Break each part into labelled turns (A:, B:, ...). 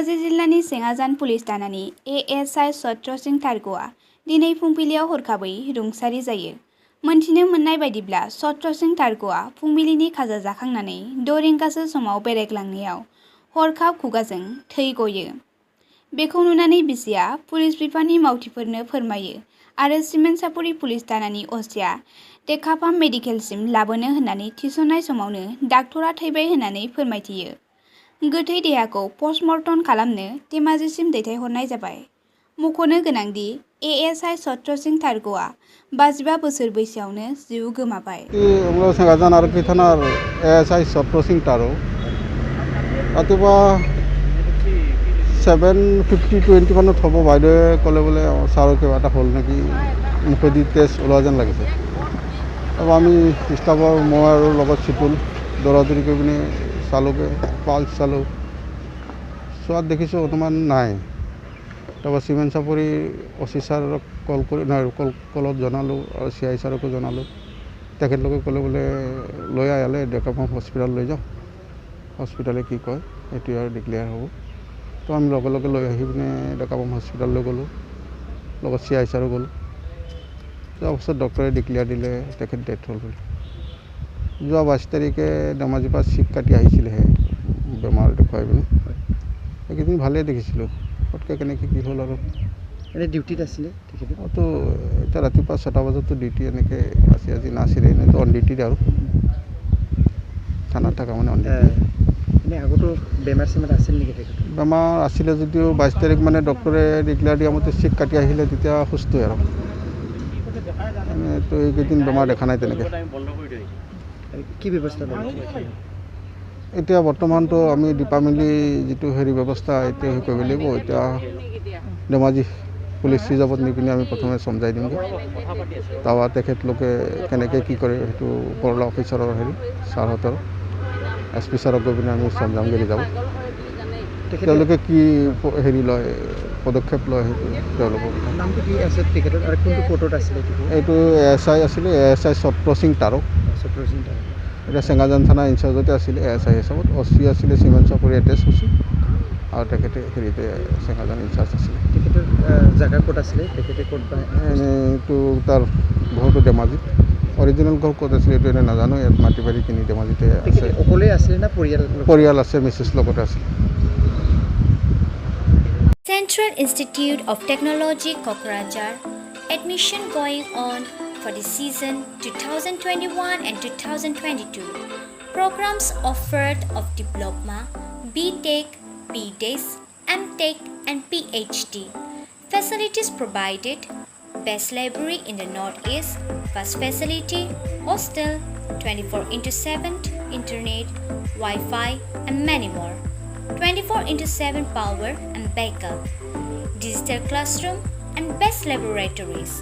A: धेमाजि जिल्लानि सेङाजान police थानानि ASI सत्र सिं थारग'आ दिनै फुंबिलियाव हरखाबै रुंसारि जायो। मोनथिनो मोननाय बायदिब्ला सत्र सिं थारग'आ फुंबिलिनि खाजा जाखांनानै 6 रिंगासो समाव बेरायग्लांनायाव हरखाब खुगाजों थै गयो। बेखौ नुनानै बिसिया पुलिस बिफाननि मावथिफोरनो फोरमायो आरो सिमेन्ट-सापरि पुलिस थानानि असिया टेकाफाम मेडिकेलसिम लाबोनो होननानै थिसननाय समावनो डाक्टरा थैबाय होननानै फोरमायथियो। गोथै देहाखौ पस्टमर्टम खालामनो धेमाजिसिम दैथायहरनाय जाबाय। मख'नो गोनांदि एएसआइ सत्र सिं थारग'आ 55 बोसोर बैसोआवनो जिउ गोमाबाय।
B: सेङाजान আৰু কি থানাৰ এএসআই সত্ৰ সিং তাৰো ৰাতিপুৱা 7:50 মানত হ'ব। বাইদেৱে ক'লে বোলে ছাৰৰ কিবা এটা হ'ল নেকি, মুখেদি তেজ ওলোৱা যেন লাগিছে। তাৰপৰা আমি ষ্টাফৰ মই আৰু লগত চিতুল দৌৰা-দৌৰি কৰি পিনে চালোগৈ, পাল্চ চালোঁ, চোৱাত দেখিছোঁ বৰ্তমান নাই। তাৰপৰা চিমেণ্ট-চাপৰি অচি ছাৰক কল কৰি কলত জনালোঁ আৰু CI ছাৰকো জনালোঁ। তেখেতলোকে ক'লে বোলে লৈ আহিলে ডেকাপাম হস্পিটেল লৈ যাওঁ, হস্পিটেলে কি কয় সেইটো আৰু ডিক্লেয়াৰ হ'ব। তো আমি লগে লগে লৈ আহি পিনে ডেকাপাম হস্পিটেললৈ গ'লোঁ, লগত CI ছাৰো গ'লোঁ। তাৰপাছত ডক্টৰে ডিক্লেয়াৰ দিলে তেখেত ডেথ হ'ল বুলি। যোৱা 22 তাৰিখে ধেমাজিৰ পৰা চিক কাটি আহিছিলেহে বেমাৰ দেখুৱাই পিনে। এইকেইদিন ভালেই দেখিছিলোঁ, পটকৈ কেনেকৈ কি হ'ল আৰু।
C: এনে ডিউটিত আছিলে
B: তো এতিয়া ৰাতিপুৱা 6টা বজাততো ডিউটি এনেকৈ আছে, আজি নাছিলে, এনেইতো অন ডিউটিত আৰু থানাত থকা মানে অন ডিউটি।
C: এনে আগতো বেমাৰ-চেমাৰ আছিল নেকি তেখেতৰ?
B: বেমাৰ আছিলে যদিও 22 তাৰিখ মানে ডক্টৰে ডিক্লেয়াৰ দিয়া মতে চিক কাটি আহিলে, তেতিয়া সুস্থই আৰু। তো এইকেইদিন বেমাৰ দেখা নাই তেনেকৈ।
C: কি ব্যৱস্থা ল'ব?
B: এতিয়া বৰ্তমানতো আমি ডিপাৰ্টমেণ্টলি যিটো ব্যৱস্থা এতিয়া সেই কৰিব লাগিব। এতিয়া ধেমাজি পুলিচ ৰিজাৰ্ভত নি পিনে আমি প্ৰথমে চমজাই দিমগৈ। তাৰপৰা তেখেতলোকে কেনেকৈ কি কৰে সেইটো ওপৰলা অফিচাৰৰ ছাৰহঁতৰ SP ছাৰক গৈ পিনে আমি চমজামগৈ ৰিজাৰ্ভত। তেওঁলোকে কি লয়, পদক্ষেপ লয় সেইটো তেওঁলোকৰ।
C: নামটো কি আছে তেখেতৰ আৰু কোনটো কোৰ্টত আছিলে?
B: এইটো এএসআই আছিলে, এএসআই সত্ৰ সিং তাৰো। এতিয়া চেঙাজান থানা ইনচাৰ্জতে আছিলে এএসআই হিচাপত। অচি আছিলে চিমেণ্ট-চাপৰি এটেচ অচি, আৰু তেখেতে হেৰিতে চেঙাজান ইনচাৰ্জ আছিলে।
C: তেখেতৰ জেগা ক'ত আছিলে? তেখেতে ক'ত পায়?
B: এনেইতো তাৰ ঘৰটো ধেমাজিত। অৰিজিনেল ঘৰ ক'ত আছিলে এইটো এনেই নাজানো। ইয়াত মাটি বাৰী কিনি ধেমাজিতে আছে।
C: অকলে আছিলে না
B: পৰিয়াল আছে, মিছেছ লগতে আছিলে।
D: Central Institute of Technology Kokrajhar admission going on for the season 2021 and 2022. Programs offered of Diploma, BTech, BDes, MTech and PhD. Facilities provided: best library in the Northeast, bus facility, hostel, 24/7 internet, Wi-Fi and many more. 24/7 power and backup, digital classroom and best laboratories.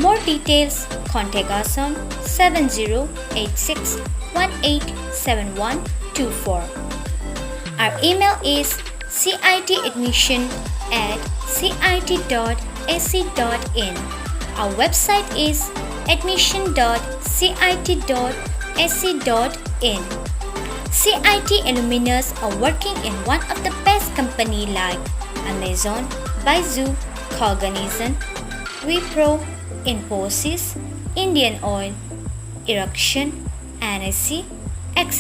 D: More details, contact us on 7086187124. Our email is citadmission@cit.ac.in. Our website is admission.cit.ac.in. CIT alumnus are working in one of the best companies like Amazon, Baidu, Cognizant, Wipro, Infosys, Indian Oil, Erection, NSC, etc.